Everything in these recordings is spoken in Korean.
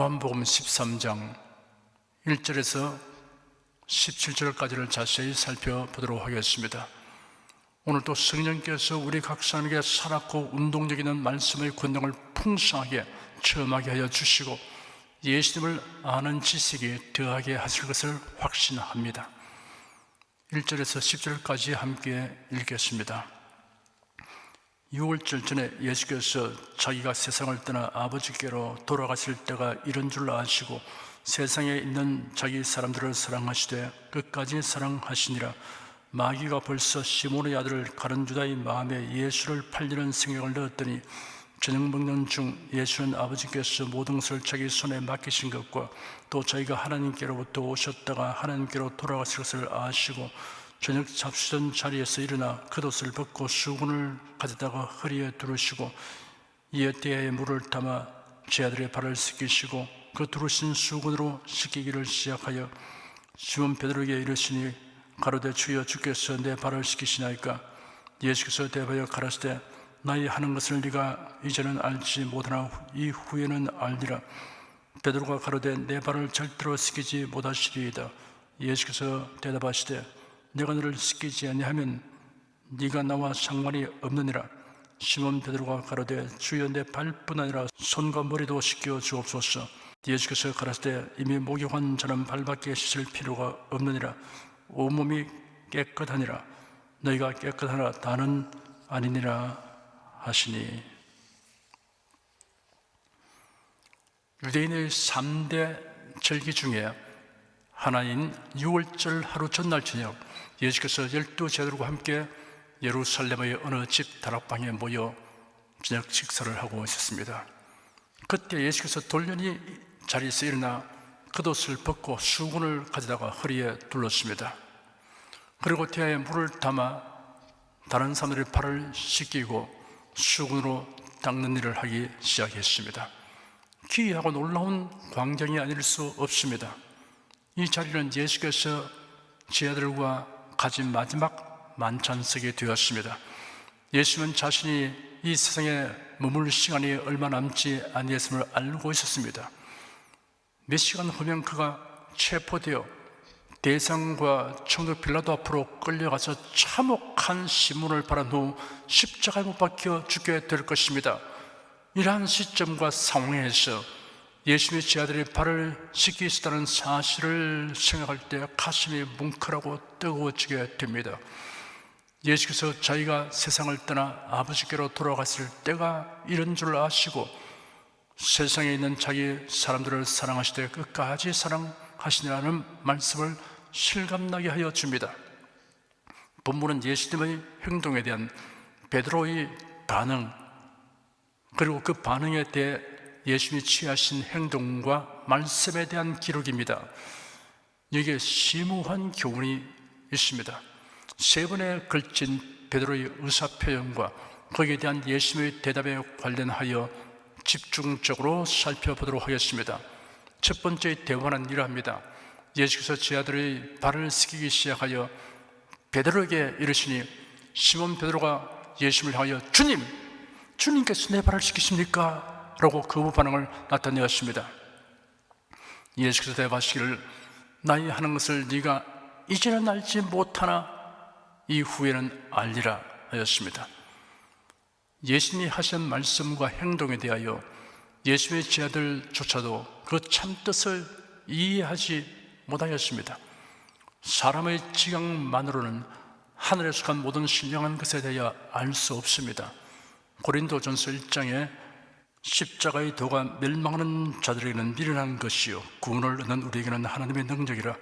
요한복음 13장 1절에서 17절까지를 자세히 살펴보도록 하겠습니다. 오늘도 성령께서 우리 각 사람에게 살았고 운동적인 말씀의 권능을 풍성하게 체험하게 하여 주시고 예수님을 아는 지식이 더하게 하실 것을 확신합니다. 1절에서 10절까지 함께 읽겠습니다. 6월절 전에 예수께서 자기가 세상을 떠나 아버지께로 돌아가실 때가 이런 줄 아시고 세상에 있는 자기 사람들을 사랑하시되 끝까지 사랑하시니라. 마귀가 벌써 시몬의 아들 가룟 유다의 마음에 예수를 팔리는 생각을 넣었더니 저녁 먹는 중 예수는 아버지께서 모든 것을 자기 손에 맡기신 것과 또 자기가 하나님께로부터 오셨다가 하나님께로 돌아갔을 것을 아시고 저녁 잡수던 자리에서 일어나 겉옷을 벗고 수건을 가져다가 허리에 두르시고 이에 때에 물을 담아 제 아들의 발을 씻기시고 그 두르신 수건으로 씻기기를 시작하여 시몬 베드로에게 이르시니 가로되 주여 주께서 내 발을 씻기시나이까. 예수께서 대하여 가라사대 나의 하는 것을 네가 이제는 알지 못하나 이후에는 알리라. 베드로가 가로되 내 발을 절대로 씻기지 못하시리이다. 예수께서 대답하시되 내가 너를 씻기지 아니하면 네가 나와 상관이 없느니라. 시몬 베드로가 가로되 주여 내 발뿐 아니라 손과 머리도 씻겨 주옵소서. 예수께서 가라사대 이미 목욕한 자는 발밖에 씻을 필요가 없느니라. 온몸이 깨끗하니라. 너희가 깨끗하나 다는 아니니라 하시니. 유대인의 3대 절기 중에 하나인 6월절 하루 전날 저녁 예수께서 12 제자들과 함께 예루살렘의 어느 집 다락방에 모여 저녁 식사를 하고 있었습니다. 그때 예수께서 돌연히 자리에서 일어나 겉옷을 벗고 수건을 가져다가 허리에 둘렀습니다. 그리고 대야에 물을 담아 다른 사람들의 발을 씻기고 수건으로 닦는 일을 하기 시작했습니다. 기이하고 놀라운 광경이 아닐 수 없습니다. 이 자리는 예수께서 제자들과 가진 마지막 만찬석이 되었습니다. 예수는 자신이 이 세상에 머물 시간이 얼마 남지 아니했음을 알고 있었습니다. 몇 시간 후면 그가 체포되어 대상과 총독 빌라도 앞으로 끌려가서 참혹한 신문을 바란 후 십자가에 못 박혀 죽게 될 것입니다. 이러한 시점과 상황에서 예수님의 제자들이 발을 씻기시다는 사실을 생각할 때 가슴이 뭉클하고 뜨거워지게 됩니다. 예수께서 자기가 세상을 떠나 아버지께로 돌아갔을 때가 이런 줄 아시고 세상에 있는 자기 사람들을 사랑하시되 끝까지 사랑하시니라는 말씀을 실감나게 하여 줍니다. 본문은 예수님의 행동에 대한 베드로의 반응, 그리고 그 반응에 대해 예수님이 취하신 행동과 말씀에 대한 기록입니다. 여기에 심오한 교훈이 있습니다. 세 번에 걸친 베드로의 의사표현과 거기에 대한 예수님의 대답에 관련하여 집중적으로 살펴보도록 하겠습니다. 첫 번째 대화는 이러합니다. 예수께서 제자들의 발을 씻기기 시작하여 베드로에게 이르시니 시몬 베드로가 예수님을 향하여 주님께서 내 발을 씻기십니까? 라고 거부 반응을 나타내었습니다. 예수께서 대답하시기를 나의 하는 것을 네가 이제는 알지 못하나 이후에는 알리라 하였습니다. 예수님이 하신 말씀과 행동에 대하여 예수님의 제자들조차도 그 참뜻을 이해하지 못하였습니다. 사람의 지각만으로는 하늘에 속한 모든 신령한 것에 대하여 알 수 없습니다. 고린도전서 1장에 십자가의 도가 멸망하는 자들에게는 미련한 것이요 구원을 얻는 우리에게는 하나님의 능력이라.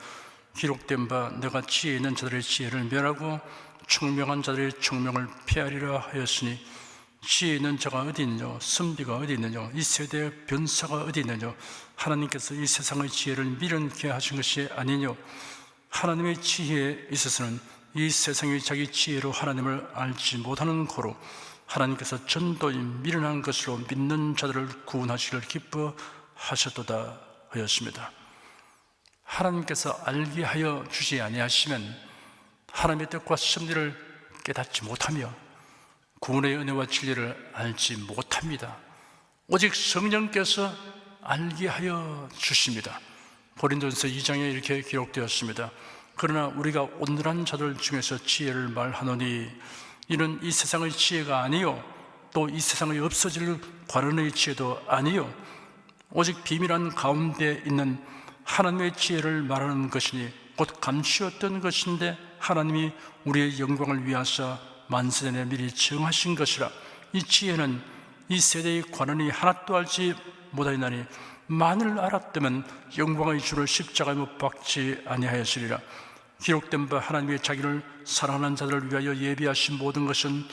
기록된 바 내가 지혜 있는 자들의 지혜를 멸하고 총명한 자들의 총명을 폐하리라 하였으니 지혜 있는 자가 어디 있느냐? 선비가 어디 있느냐? 이 세대의 변사가 어디 있느냐? 하나님께서 이 세상의 지혜를 미련케 하신 것이 아니뇨. 하나님의 지혜에 있어서는 이 세상이 자기 지혜로 하나님을 알지 못하는 고로 하나님께서 전도인 미련한 것으로 믿는 자들을 구원하시기를 기뻐하셨도다 하였습니다. 하나님께서 알게 하여 주지 아니하시면 하나님의 뜻과 섭리를 깨닫지 못하며 구원의 은혜와 진리를 알지 못합니다. 오직 성령께서 알게 하여 주십니다. 고린도전서 2장에 이렇게 기록되었습니다. 그러나 우리가 온전한 자들 중에서 지혜를 말하노니 이는 이 세상의 지혜가 아니요 또 이 세상의 없어질 관원의 지혜도 아니요 오직 비밀한 가운데 있는 하나님의 지혜를 말하는 것이니 곧 감추었던 것인데 하나님이 우리의 영광을 위하사 만세전에 미리 정하신 것이라. 이 지혜는 이 세대의 관원이 하나도 알지 못하였나니 만일 알았다면 영광의 주를 십자가에 못 박지 아니하였으리라. 기록된 바 하나님의 자기를 사랑하는 자들을 위하여 예비하신 모든 것은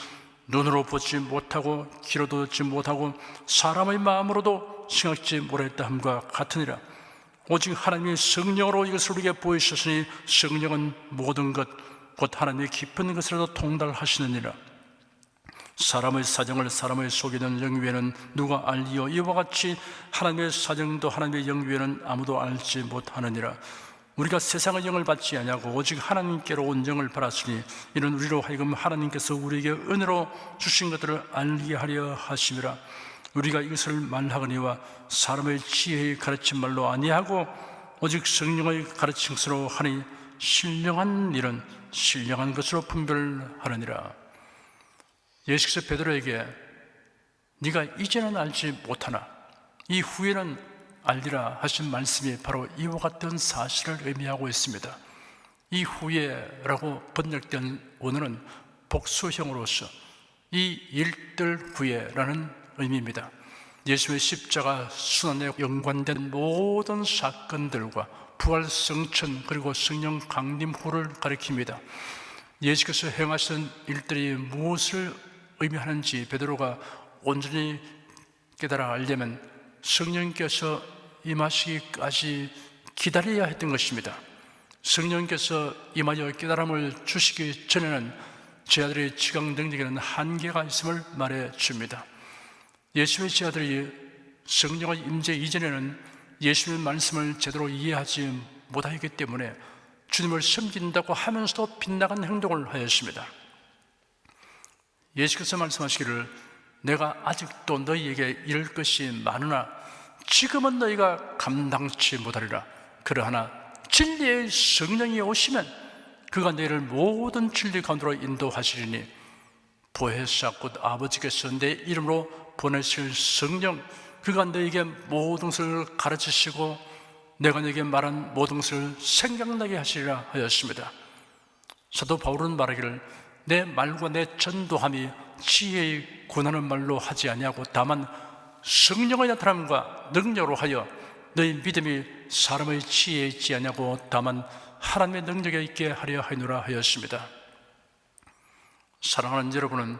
눈으로 보지 못하고 귀로도 듣지 못하고 사람의 마음으로도 생각지 못했다 함과 같으니라. 오직 하나님의 성령으로 이것을 우리에게 보이셨으니 성령은 모든 것 곧 하나님의 깊은 것으로도 통달하시느니라. 사람의 사정을 사람의 속이는 영위에는 누가 알리요 이와 같이 하나님의 사정도 하나님의 영위에는 아무도 알지 못하느니라. 우리가 세상의 영을 받지 아니하고 오직 하나님께로 온 영을 받았으니 이는 우리로 하여금 하나님께서 우리에게 은혜로 주신 것들을 알게 하려 하심이라. 우리가 이것을 말하거니와 사람의 지혜의 가르침 말로 아니하고 오직 성령의 가르침으로 하니 신령한 일은 신령한 것으로 분별하느니라. 예수께서 베드로에게 네가 이제는 알지 못하나 이후에는 알리라 하신 말씀이 바로 이와 같은 사실을 의미하고 있습니다. 이후에라고 번역된 원어는 복수형으로서 이 일들 후에라는 의미입니다. 예수의 십자가 순환에 연관된 모든 사건들과 부활 성천 그리고 성령 강림 후를 가리킵니다. 예수께서 행하신 일들이 무엇을 의미하는지 베드로가 온전히 깨달아 알려면 성령께서 임하시기까지 기다려야 했던 것입니다. 성령께서 임하여 깨달음을 주시기 전에는 제자들의 지각 능력에는 한계가 있음을 말해 줍니다. 예수의 제자들이 성령의 임재 이전에는 예수의 말씀을 제대로 이해하지 못하기 때문에 주님을 섬긴다고 하면서도 빗나간 행동을 하였습니다. 예수께서 말씀하시기를 내가 아직도 너희에게 이를 것이 많으나 지금은 너희가 감당치 못하리라. 그러하나 진리의 성령이 오시면 그가 너희를 모든 진리 가운데로 인도하시리니 보혜사 곧 아버지께서 내 이름으로 보내실 성령 그가 너희에게 모든 것을 가르치시고 내가 너희에게 말한 모든 것을 생각나게 하시리라 하였습니다. 사도 바울은 말하기를 내 말과 내 전도함이 지혜의 권하는 말로 하지 아니하고 다만 성령의 나타남과 능력으로 하여 너희 믿음이 사람의 지혜에 있지 아니하고 다만 하나님의 능력에 있게 하려 하노라 하였습니다. 사랑하는 여러분은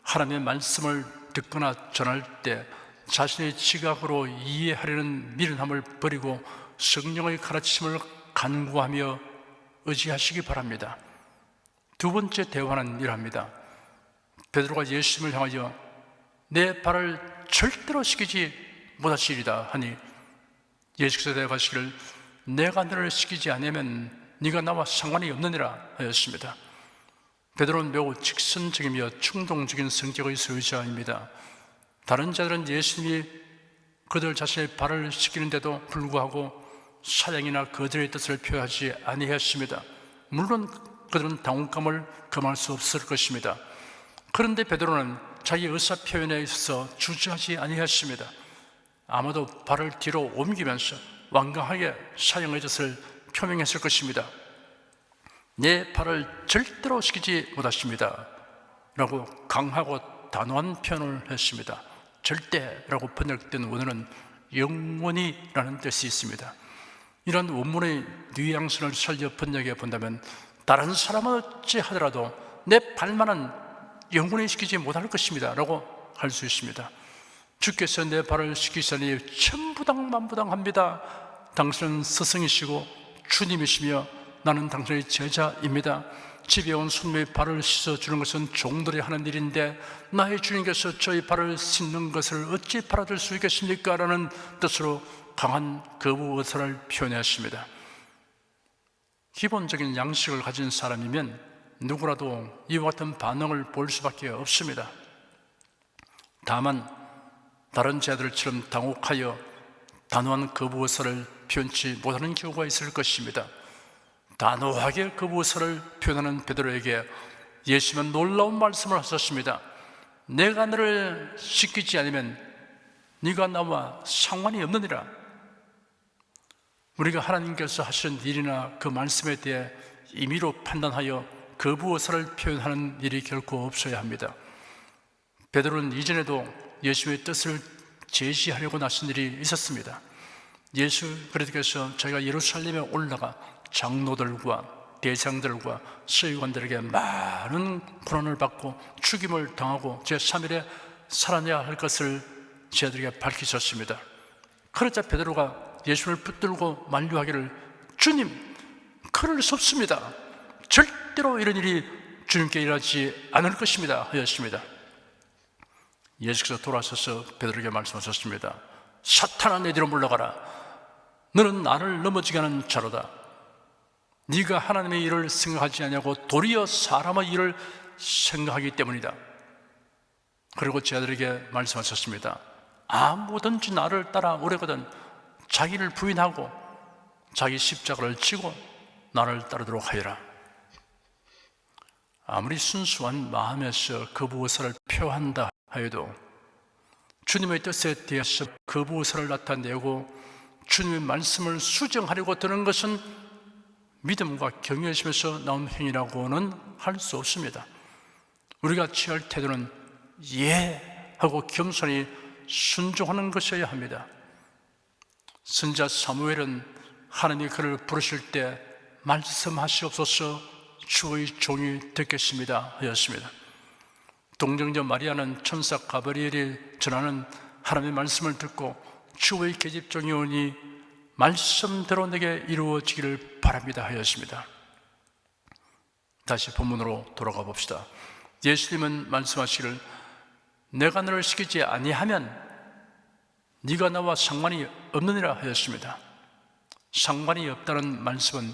하나님의 말씀을 듣거나 전할 때 자신의 지각으로 이해하려는 미련함을 버리고 성령의 가르침을 간구하며 의지하시기 바랍니다. 두 번째 대화는 이러합니다. 베드로가 예수님을 향하여 내 발을 절대로 시키지 못하시리다 하니 예수께서 대답하시기를 내가 너를 시키지 않으면 네가 나와 상관이 없느니라 하였습니다. 베드로는 매우 직선적이며 충동적인 성격의 소유자입니다. 다른 자들은 예수님이 그들 자신의 발을 씻기는데도 불구하고 사랑이나 그들의 뜻을 표하지 아니하였습니다. 물론 그들은 당혹감을 금할 수 없을 것입니다. 그런데 베드로는 자기 의사 표현에 있어서 주저하지 아니하였습니다. 아마도 발을 뒤로 옮기면서 완강하게 사형의 뜻을 표명했을 것입니다. 내 발을 절대로 시키지 못하십니다 라고 강하고 단호한 표현을 했습니다. 절대라고 번역된 원어는 영원히라는 뜻이 있습니다. 이런 원문의 뉘앙스를 살려 번역해 본다면 다른 사람은 어찌 하더라도 내 발만은 영원히 시키지 못할 것입니다 라고 할 수 있습니다. 주께서 내 발을 시키시니 천부당 만부당합니다. 당신은 스승이시고 주님이시며 나는 당신의 제자입니다. 집에 온 손님의 발을 씻어주는 것은 종들이 하는 일인데 나의 주님께서 저희 발을 씻는 것을 어찌 받아들 수 있겠습니까? 라는 뜻으로 강한 거부 의사를 표현했습니다. 기본적인 양식을 가진 사람이면 누구라도 이와 같은 반응을 볼 수밖에 없습니다. 다만 다른 제자들처럼 당혹하여 단호한 거부 의사를 표현치 못하는 경우가 있을 것입니다. 단호하게 거부 의사를 표현하는 베드로에게 예수님은 놀라운 말씀을 하셨습니다. 내가 너를 시키지 않으면 네가 나와 상관이 없느니라. 우리가 하나님께서 하시는 일이나 그 말씀에 대해 임의로 판단하여 거부 의사를 표현하는 일이 결코 없어야 합니다. 베드로는 이전에도 예수의 뜻을 제시하려고 나선 일이 있었습니다. 예수 그리스도께서 저희가 예루살렘에 올라가 장로들과 대장들과 서기관들에게 많은 고난을 받고 죽임을 당하고 제3일에 살아내야 할 것을 저희들에게 밝히셨습니다. 그러자 베드로가 예수를 붙들고 만류하기를 주님, 그럴 수 없습니다. 절대로 이런 일이 주님께 일하지 않을 것입니다 하였습니다. 예수께서 돌아서서 베드로에게 말씀하셨습니다. 사탄아, 내 뒤로 물러가라. 너는 나를 넘어지게 하는 자로다. 네가 하나님의 일을 생각하지 않냐고 도리어 사람의 일을 생각하기 때문이다. 그리고 제자들에게 말씀하셨습니다. 아무든지 나를 따라 오려거든 자기를 부인하고 자기 십자가를 지고 나를 따르도록 하여라. 아무리 순수한 마음에서 거부 의사를 표한다 하여도 주님의 뜻에 대해서 거부 의사를 나타내고 주님의 말씀을 수정하려고 드는 것은 믿음과 경외심에서 나온 행위라고는 할 수 없습니다. 우리가 취할 태도는 예 하고 겸손히 순종하는 것이어야 합니다. 선지자 사무엘은 하나님이 그를 부르실 때 말씀하시옵소서 주의 종이 듣겠습니다 하였습니다. 동정녀 마리아는 천사 가브리엘이 전하는 하나님의 말씀을 듣고 주의 계집종이 오니 말씀대로 내게 이루어지기를 바랍니다 하였습니다. 다시 본문으로 돌아가 봅시다. 예수님은 말씀하시기를 내가 너를 시키지 아니하면 네가 나와 상관이 없느니라 하였습니다. 상관이 없다는 말씀은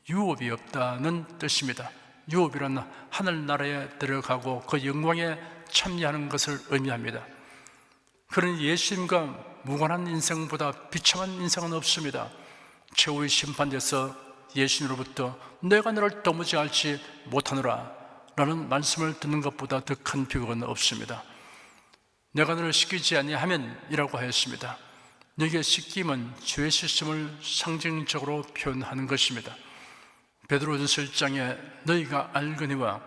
유업이 없다는 뜻입니다. 유업이란 하늘나라에 들어가고 그 영광에 참여하는 것을 의미합니다. 그러니 예수님과 무관한 인생보다 비참한 인생은 없습니다. 최후의 심판대에서 예수님으로부터 내가 너를 도무지 알지 못하노라 라는 말씀을 듣는 것보다 더 큰 비극은 없습니다. 내가 너를 시키지 아니하면 이라고 하였습니다. 너에게 시킴은 죄의 시스템을 상징적으로 표현하는 것입니다. 베드로전서 1장에 너희가 알거니와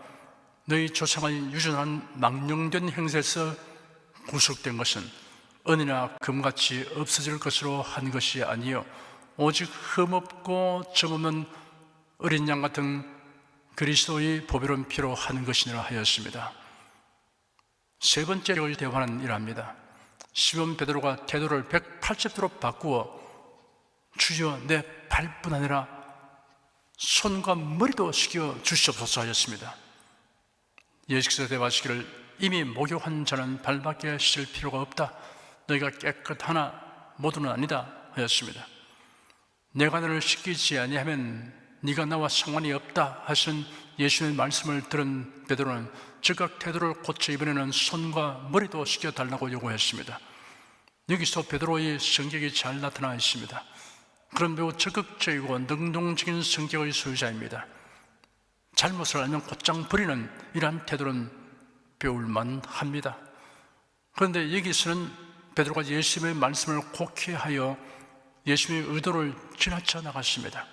너희 조상의 유전한 망령된 행세에서 구속된 것은 은이나 금같이 없어질 것으로 한 것이 아니요 오직 흠없고 점없는 어린 양 같은 그리스도의 보배로운 피로 하는 것이니라 하였습니다. 세 번째 를 대화는 이러합니다. 시몬 베드로가 태도를 180도로 바꾸어 주여 내 발뿐 아니라 손과 머리도 식여 주시옵소서 하였습니다. 예수께서 대답하시기를 이미 목욕한 자는 발밖에 씻을 필요가 없다. 너희가 깨끗하나 모두는 아니다 하였습니다. 내가 너를 씻기지 아니하면 네가 나와 상관이 없다 하신 예수님의 말씀을 들은 베드로는 즉각 태도를 고쳐 이번에는 손과 머리도 씻겨달라고 요구했습니다. 여기서 베드로의 성격이 잘 나타나 있습니다. 그런 매우 적극적이고 능동적인 성격의 소유자입니다. 잘못을 알면 곧장 버리는 이러한 태도는 배울만 합니다. 그런데 여기서는 베드로가 예수님의 말씀을 곡해하여 예수님의 의도를 지나쳐 나갔습니다.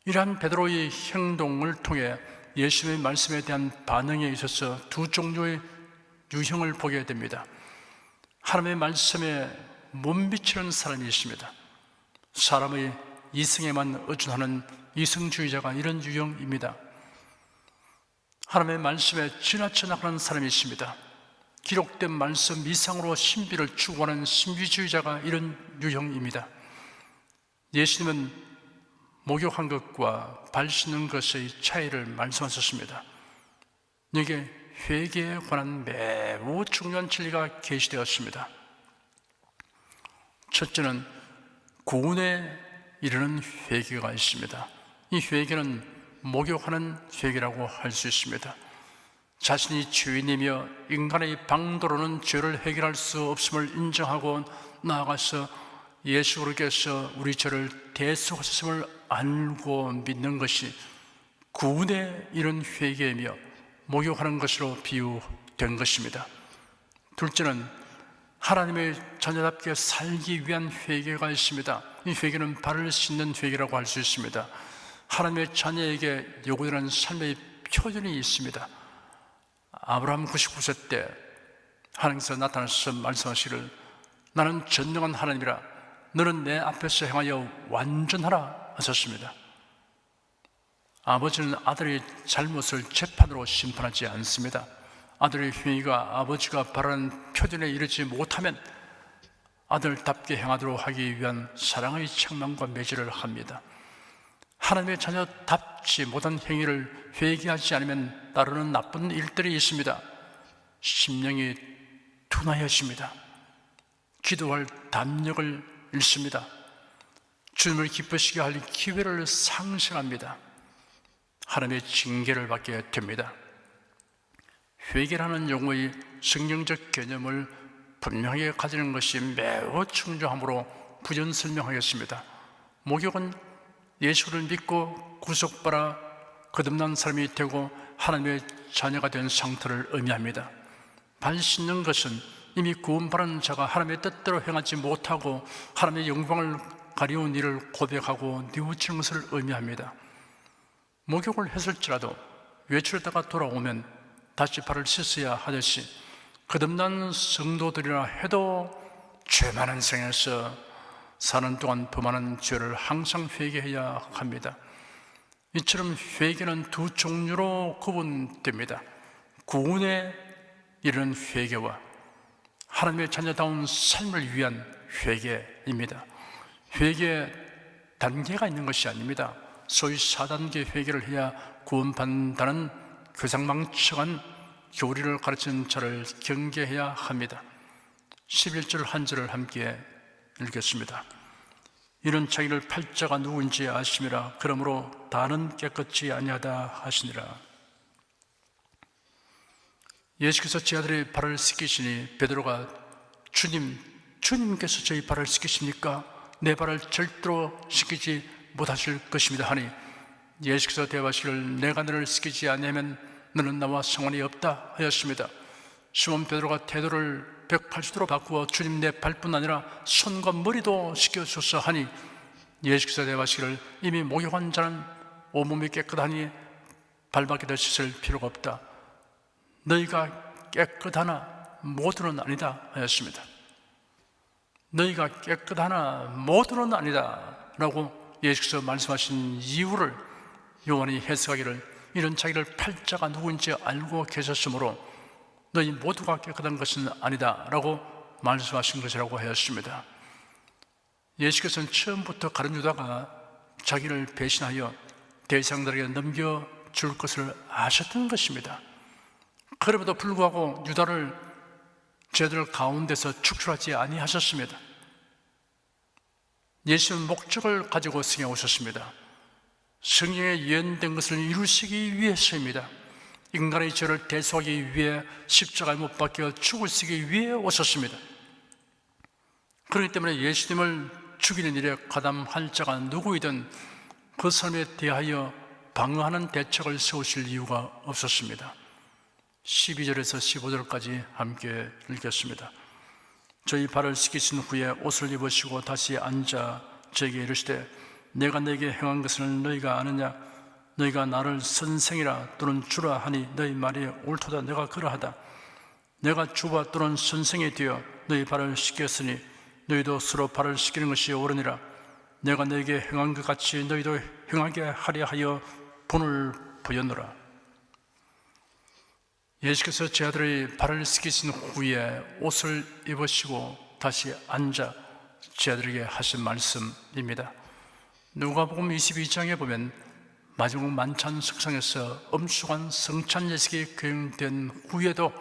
이러한 베드로의 행동을 통해 예수님의 말씀에 대한 반응에 있어서 두 종류의 유형을 보게 됩니다. 하나님의 말씀에 못 미치는 사람이 있습니다. 사람의 이성에만 의존하는 이성주의자가 이런 유형입니다. 하나님의 말씀에 지나쳐 나가는 사람이 있습니다. 기록된 말씀 이상으로 신비를 추구하는 신비주의자가 이런 유형입니다. 예수님은 목욕한 것과 발 씻는 것의 차이를 말씀하셨습니다. 여기에 회개에 관한 매우 중요한 진리가 계시되었습니다. 첫째는 구원에 이르는 회개가 있습니다. 이 회개는 목욕하는 회개라고 할 수 있습니다. 자신이 죄인이며 인간의 방도로는 죄를 해결할 수 없음을 인정하고 나아가서 예수 그리스도께서 우리 죄를 대속하셨음을 알고 믿는 것이 구원의 이런 회개이며 목욕하는 것으로 비유된 것입니다. 둘째는 하나님의 자녀답게 살기 위한 회개가 있습니다. 이 회개는 발을 씻는 회개라고 할 수 있습니다. 하나님의 자녀에게 요구되는 삶의 표준이 있습니다. 아브라함 99세 때 하나님께서 나타나셔서 말씀하시기를 나는 전능한 하나님이라 너는 내 앞에서 행하여 완전하라 하셨습니다. 아버지는 아들의 잘못을 재판으로 심판하지 않습니다. 아들의 행위가 아버지가 바라는 표준에 이르지 못하면 아들답게 행하도록 하기 위한 사랑의 책망과 매질을 합니다. 하나님의 자녀답지 못한 행위를 회개하지 않으면 따르는 나쁜 일들이 있습니다. 심령이 둔하여집니다. 기도할 담력을 잃습니다. 주님을 기쁘시게 할 기회를 상실합니다. 하나님의 징계를 받게 됩니다. 회개라는 용어의 성경적 개념을 분명하게 가지는 것이 매우 중요하므로 부연설명하겠습니다. 목욕은 예수를 믿고 구속받아 거듭난 사람이 되고 하나님의 자녀가 된 상태를 의미합니다. 발 씻는 것은 이미 구원받은 자가 하나님의 뜻대로 행하지 못하고 하나님의 영광을 가리운 일을 고백하고 뉘우치는 것을 의미합니다. 목욕을 했을지라도 외출했다가 돌아오면 다시 발을 씻어야 하듯이 거듭난 성도들이라 해도 죄 많은 생에서 사는 동안 범하는 죄를 항상 회개해야 합니다. 이처럼 회개는 두 종류로 구분됩니다. 구원에 이르는 회개와 하나님의 자녀다운 삶을 위한 회개입니다. 회개에 단계가 있는 것이 아닙니다. 소위 4단계 회개를 해야 구원받는다는 교상망측한 교리를 가르치는 자를 경계해야 합니다. 11절 한 절을 함께 읽겠습니다. 이는 자기를 팔자가 누구인지 아심이라 그러므로 다는 깨끗이 아니하다 하시니라. 예수께서 제 아들의 발을 씻기시니 베드로가 주님께서 저희 발을 씻기십니까? 내 발을 절대로 씻기지 못하실 것입니다 하니 예수께서 대답하시기를 내가 너를 씻기지 아니하면 너는 나와 상관이 없다 하였습니다. 시몬 베드로가 태도를 180도로 바꾸어 주님 내 발뿐 아니라 손과 머리도 씻겨주소서 하니 예수께서 대답하시기를 이미 목욕한 자는 온몸이 깨끗하니 발밖에도 씻을 필요가 없다. 너희가 깨끗하나 모두는 아니다 하였습니다. 너희가 깨끗하나 모두는 아니다 라고 예수께서 말씀하신 이유를 요한이 해석하기를 이런 자기를 팔자가 누구인지 알고 계셨으므로 너희 모두가 깨끗한 것은 아니다 라고 말씀하신 것이라고 하였습니다. 예수께서는 처음부터 가룟 유다가 자기를 배신하여 대상들에게 넘겨줄 것을 아셨던 것입니다. 그럼에도 불구하고 유다를 제들 가운데서 축출하지 아니하셨습니다. 예수는 목적을 가지고 성에 오셨습니다. 성경에 예언된 것을 이루시기 위해서입니다. 인간의 죄를 대속하기 위해 십자가에 못 박혀 죽으시기 위해 오셨습니다. 그렇기 때문에 예수님을 죽이는 일에 가담할 자가 누구이든 그 사람에 대하여 방어하는 대책을 세우실 이유가 없었습니다. 12절에서 15절까지 함께 읽겠습니다. 저희 발을 씻기신 후에 옷을 입으시고 다시 앉아 저에게 이르시되 내가 너에게 행한 것을 너희가 아느냐? 너희가 나를 선생이라 또는 주라 하니 너희 말이 옳도다. 내가 그러하다. 내가 주와 또는 선생이 되어 너희 발을 씻겼으니 너희도 서로 발을 씻기는 것이 옳으니라. 내가 너에게 행한 것 같이 너희도 행하게 하려 하여 본을 보였노라. 예수께서 제 아들의 발을 씻기신 후에 옷을 입으시고 다시 앉아 제 아들에게 하신 말씀입니다. 누가복음 22장에 보면 마지막 만찬 석상에서 엄숙한 성찬 예식이 거행된 후에도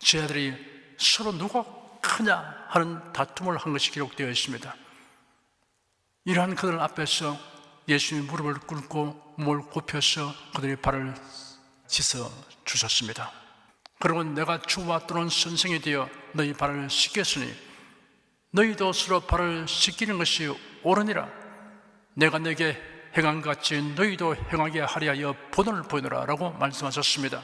제 아들이 서로 누가 크냐 하는 다툼을 한 것이 기록되어 있습니다. 이러한 그들 앞에서 예수님이 무릎을 꿇고 몸을 굽혀서 그들의 발을 씻어 주셨습니다. 그러고 내가 주와 또는 선생이 되어 너희 발을 씻겼으니 너희도 서로 발을 씻기는 것이 옳으니라. 내가 너에게 행한 것 같이 너희도 행하게 하려 하여 본을 보이노라 라고 말씀하셨습니다.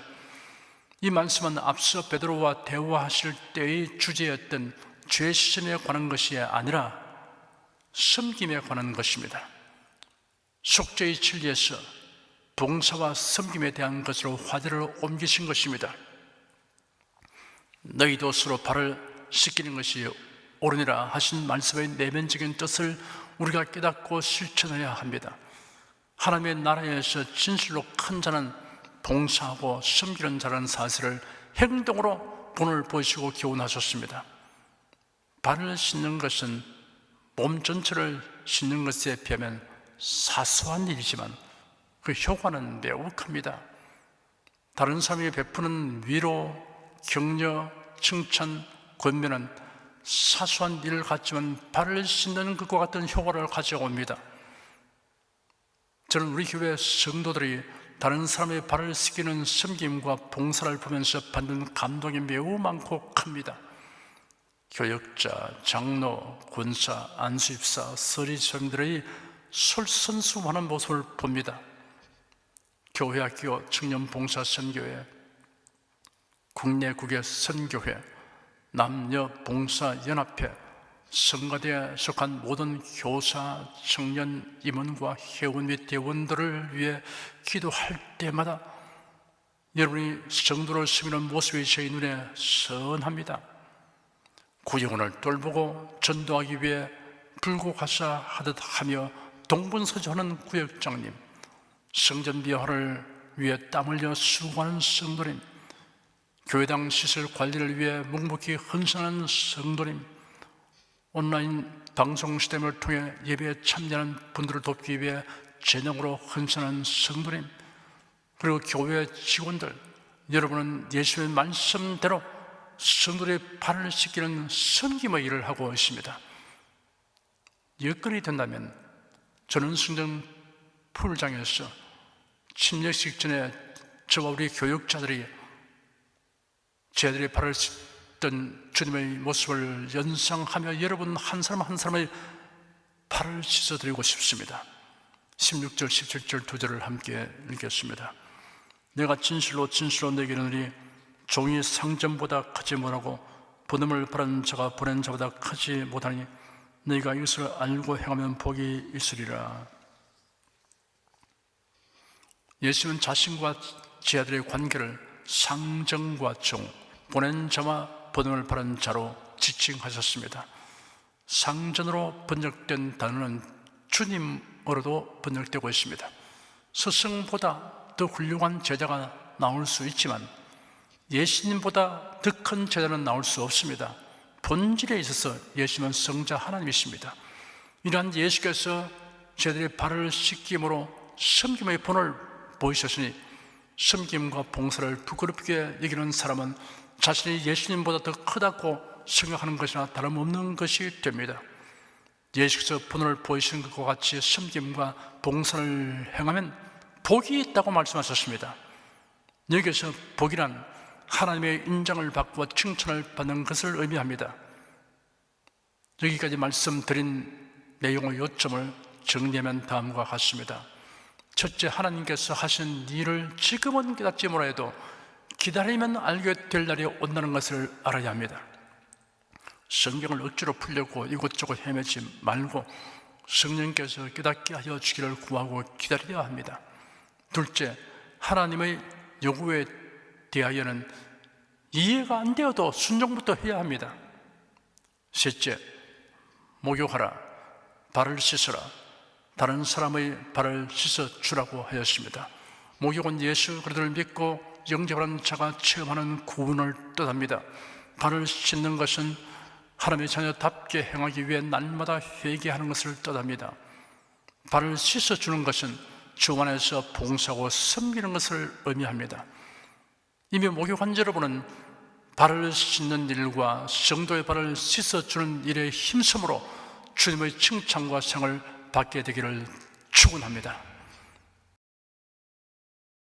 이 말씀은 앞서 베드로와 대화하실 때의 주제였던 죄 시전에 관한 것이 아니라 섬김에 관한 것입니다. 속죄의 진리에서 봉사와 섬김에 대한 것으로 화제를 옮기신 것입니다. 너희도 서로 발을 씻기는 것이 옳으니라 하신 말씀의 내면적인 뜻을 우리가 깨닫고 실천해야 합니다. 하나님의 나라에서 진실로 큰 자는 봉사하고 섬기는 자라는 사실을 행동으로 본을 보시고 교훈하셨습니다. 발을 씻는 것은 몸 전체를 씻는 것에 비하면 사소한 일이지만 그 효과는 매우 큽니다. 다른 사람이 베푸는 위로, 격려, 칭찬, 권면은 사소한 일을 갖지만 발을 씻는 것과 같은 효과를 가져옵니다. 저는 우리 교회 성도들이 다른 사람의 발을 씻기는 섬김과 봉사를 보면서 받는 감동이 매우 많고 큽니다. 교역자, 장로, 권사, 안수입사, 서리수장들의 솔선수범하는 모습을 봅니다. 교회학교 청년봉사선교회, 국내국외 선교회, 남녀봉사연합회, 성가대에 속한 모든 교사, 청년, 임원과 회원 및 대원들을 위해 기도할 때마다 여러분이 성도를 섬기는 모습이 저희 눈에 선합니다. 구영원을 돌보고 전도하기 위해 불고가사 하듯 하며 동분서주하는 구역장님, 성전비화를 위해 땀 흘려 수고하는 성도님, 교회당 시설 관리를 위해 묵묵히 헌신하는 성도님, 온라인 방송 시스템을 통해 예배에 참여하는 분들을 돕기 위해 재능으로 헌신하는 성도님, 그리고 교회 직원들, 여러분은 예수의 말씀대로 성도들의 발을 씻기는 섬김의 일을 하고 있습니다. 여건이 된다면 저는 승전 풀장에서 침례식 전에 저와 우리 교육자들이 제자들의 발을 씻던 주님의 모습을 연상하며 여러분 한 사람 한 사람의 발을 씻어드리고 싶습니다. 16절, 17절 두 절을 함께 읽겠습니다. 내가 진실로 너에게 이르노니 종이 상전보다 크지 못하고 본음을 바른 자가 보낸 자보다 크지 못하니 너희가 이것을 알고 행하면 복이 있으리라. 예수는 자신과 제자들의 관계를 상전과 종, 보낸 자와 본음을 바른 자로 지칭하셨습니다. 상전으로 번역된 단어는 주님으로도 번역되고 있습니다. 스승보다 더 훌륭한 제자가 나올 수 있지만 예수님보다 더 큰 제자는 나올 수 없습니다. 본질에 있어서 예수님은 성자 하나님이십니다. 이러한 예수께서 제자들의 발을 씻김으로 섬김의 본을 보이셨으니 섬김과 봉사를 부끄럽게 여기는 사람은 자신이 예수님보다 더 크다고 생각하는 것이나 다름없는 것이 됩니다. 예수께서 본을 보이시는 것과 같이 섬김과 봉사를 행하면 복이 있다고 말씀하셨습니다. 여기서 복이란 하나님의 인정을 받고 칭찬을 받는 것을 의미합니다. 여기까지 말씀드린 내용의 요점을 정리하면 다음과 같습니다. 첫째, 하나님께서 하신 일을 지금은 깨닫지 못해도 기다리면 알게 될 날이 온다는 것을 알아야 합니다. 성경을 억지로 풀려고 이곳저곳 헤매지 말고 성령께서 깨닫게 하여 주기를 구하고 기다려야 합니다. 둘째, 하나님의 요구에 대하여는 이해가 안 되어도 순종부터 해야 합니다. 셋째, 목욕하라, 발을 씻어라, 다른 사람의 발을 씻어주라고 하였습니다. 목욕은 예수 그리스도를 믿고 영접하는 자가 체험하는 구원을 뜻합니다. 발을 씻는 것은 하나님의 자녀답게 행하기 위해 날마다 회개하는 것을 뜻합니다. 발을 씻어주는 것은 주 안에서 봉사하고 섬기는 것을 의미합니다. 이미 목욕한 여러분은 발을 씻는 일과 성도의 발을 씻어주는 일에 힘쓰므로 주님의 칭찬과 상을 받게 되기를 축원합니다.